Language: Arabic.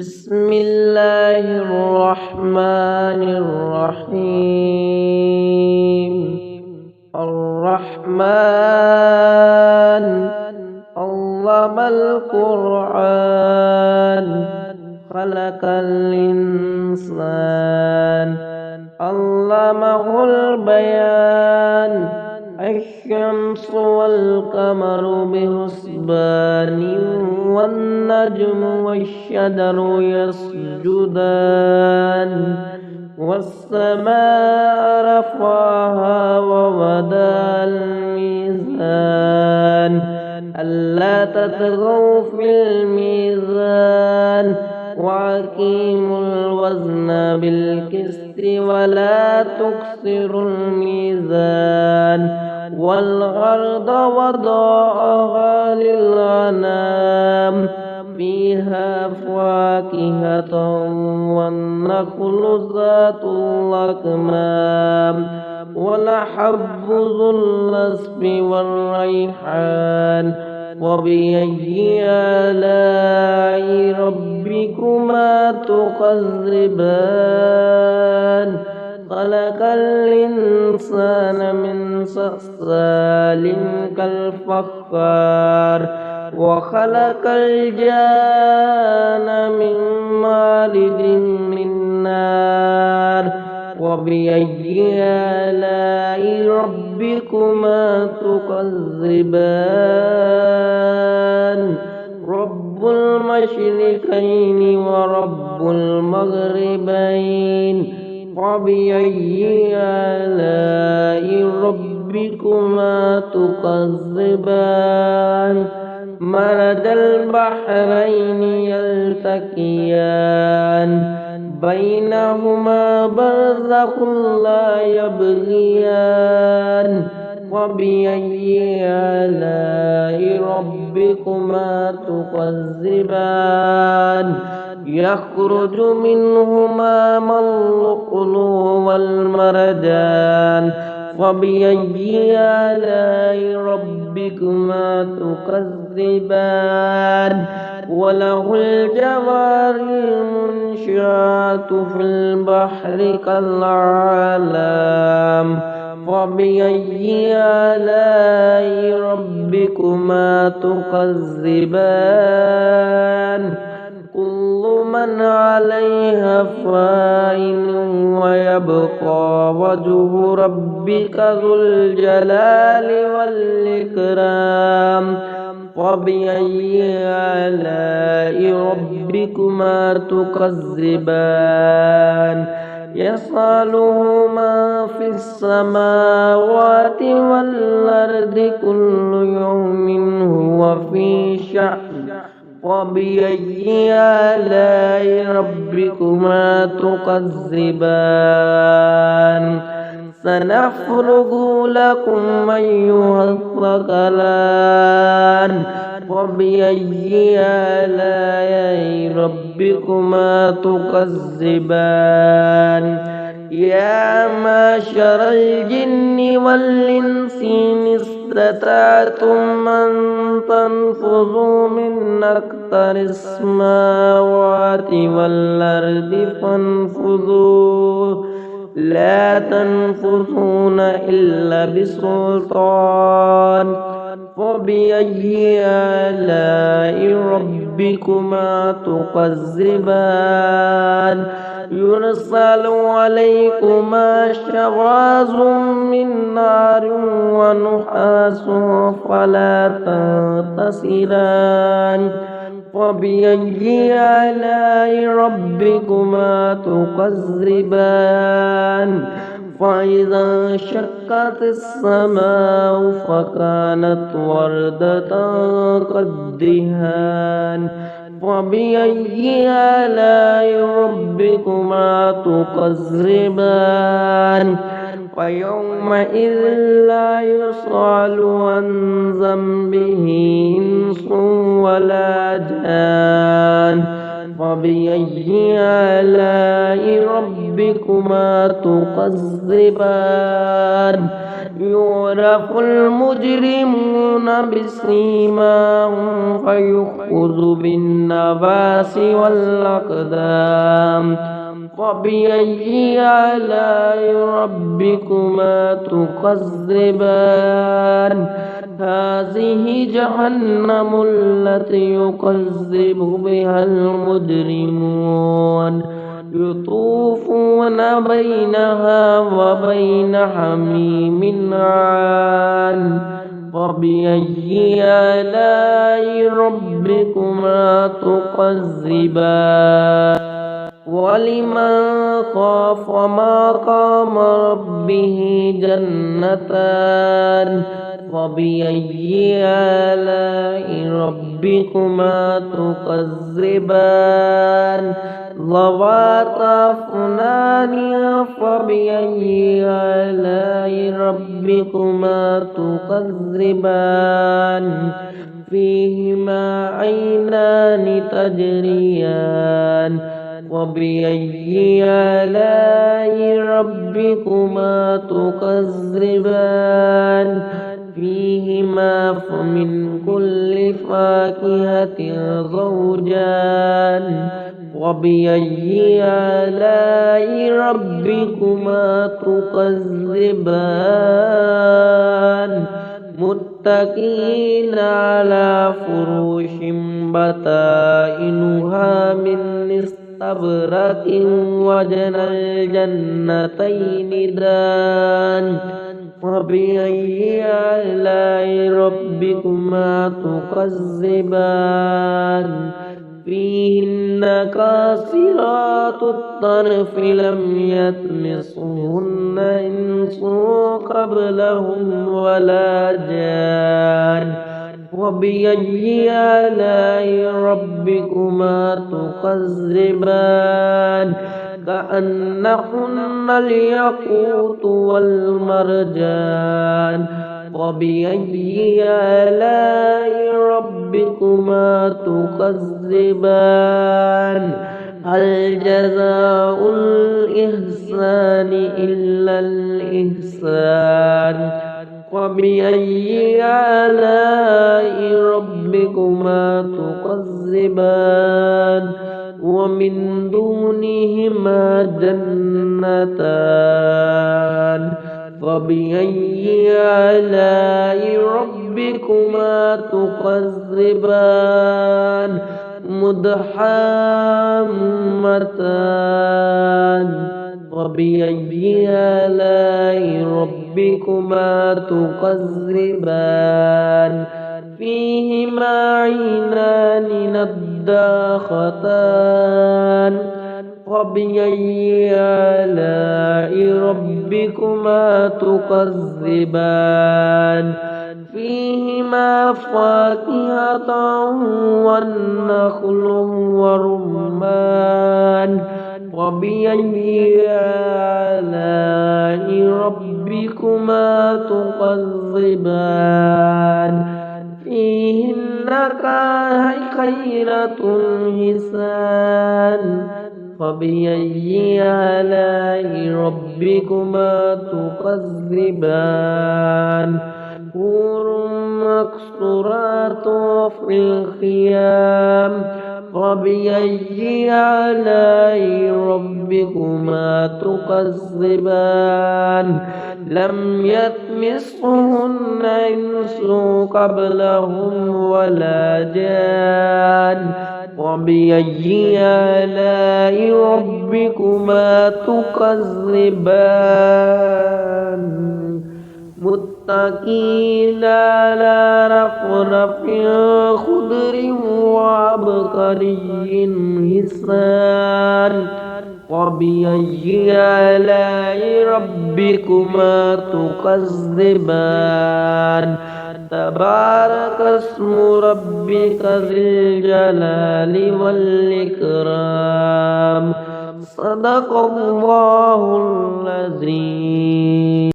بسم الله الرحمن الرحيم. الرحمن علم القرآن خلق الإنسان علمه البيان. الشمس والقمر بحسبان والنجم والشجر يسجدان والسماء رفعها ووضع الميزان ألا تطغوا في الميزان وأقيموا الوزن بالقسط ولا تخسروا الميزان والأرض وضعها للأنام فيها فاكهة والنخل ذات الأكمام والحب ذو العصف والريحان. وبأي آلاء ربكما تكذبان؟ خلق الإنسان من صلصال كالفخار وخلق الجان من مارد من نار. وبأي آلاء ربكما تكذبان؟ رب المشرقين ورب المغربين. وبأي آلاء ربكما تكذبان؟ مرج البحرين يلتقيان بينهما برزخ لا يبغيان. وبأي آلاء ربكما تكذبان؟ يخرج منهما اللؤلؤ والمرجان. وبأي آلاء ربكما تكذبان؟ وله الجوار المنشآت في البحر كالأعلام. وبأي آلاء ربكما تكذبان؟ كل من عليها فان ويبقى وجه ربك ذو الجلال والإكرام. وبأي آلاء ربكما تكذبان؟ يسأله من في السماوات والأرض كل يوم هو في شأن. وبأي آلاء ربكما تكذبان؟ سنفرغ لكم أيها الثقلان. وبأي آلاء ربكما تكذبان؟ يا معشر الجن والإنس إن استطعتم أن تنفذوا من أقطار السماوات والأرض فانفذوا لا تنفذون إلا بسلطان. وبأي آلاء ربكما تكذبان؟ يرسل عليكما شواظ من نار ونحاس فلا تنتصران. وبأي آلاء ربكما تكذبان؟ فإذا انشقت السماء فكانت وردة كالدهان. وبأي آلاء ربكما تكذبان؟ فيومئذ لا يسأل عن ذنبه إنس ولا جان. فبأي آلاء ربكما تكذبان يعرف المجرمون بسيماهم فيؤخذ بالنواصي والأقدام فبأي آلاء ربكما تكذبان هذه جهنم التي يكذب بها المجرمون يطوفون بينها وبين حميم عان فبأي آلاء ربكما تكذبان ولمن خاف مقام ربه جنتان فبأي آلاء ربكما تكذبان ذواتا أفنان فبأي آلاء ربكما تكذبان فيهما عينان تجريان وبأي آلاء ربكما تكذبان فيهما من كل فاكهة زوجان وبأي آلاء ربكما تكذبان متكئين على فروش بطائنها من استبرق وجنى الجنتين دان وبأي آلاء ربكما تكذبان فيهن قاصرات الطرف لم يطمثهن إنس قبلهم ولا جان وبأي آلاء ربكما تكذبان كأنهن الياقوت والمرجان وبأي آلاء ربكما تكذبان هل جزاء الإحسان إلا الإحسان وبأي آلاء ربكما تكذبان ومن دونهما جنتان فبأي آلاء ربكما تكذبان مدحمتان وبأي آلاء ربكما تكذبان فيهما عينان نضاختان وبأي آلاء ربكما تكذبان فيهما فاكهة والنخل والرمان وبأي آلاء ربكما تكذبان فيهن خيرة حسان فبأي آلاء ربكما تكذبان حور مقصورات في الخيام فبأي آلاء ربكما تكذبان لم يطمثهن إنس قبلهم ولا جان وبأي آلاء ربكما تكذبان متكئين على رفرف خضر وعبقري حسان وبأي آلاء ربكما تكذبان تبارك اسم ربك ذي الجلال والإكرام صدق الله العظيم.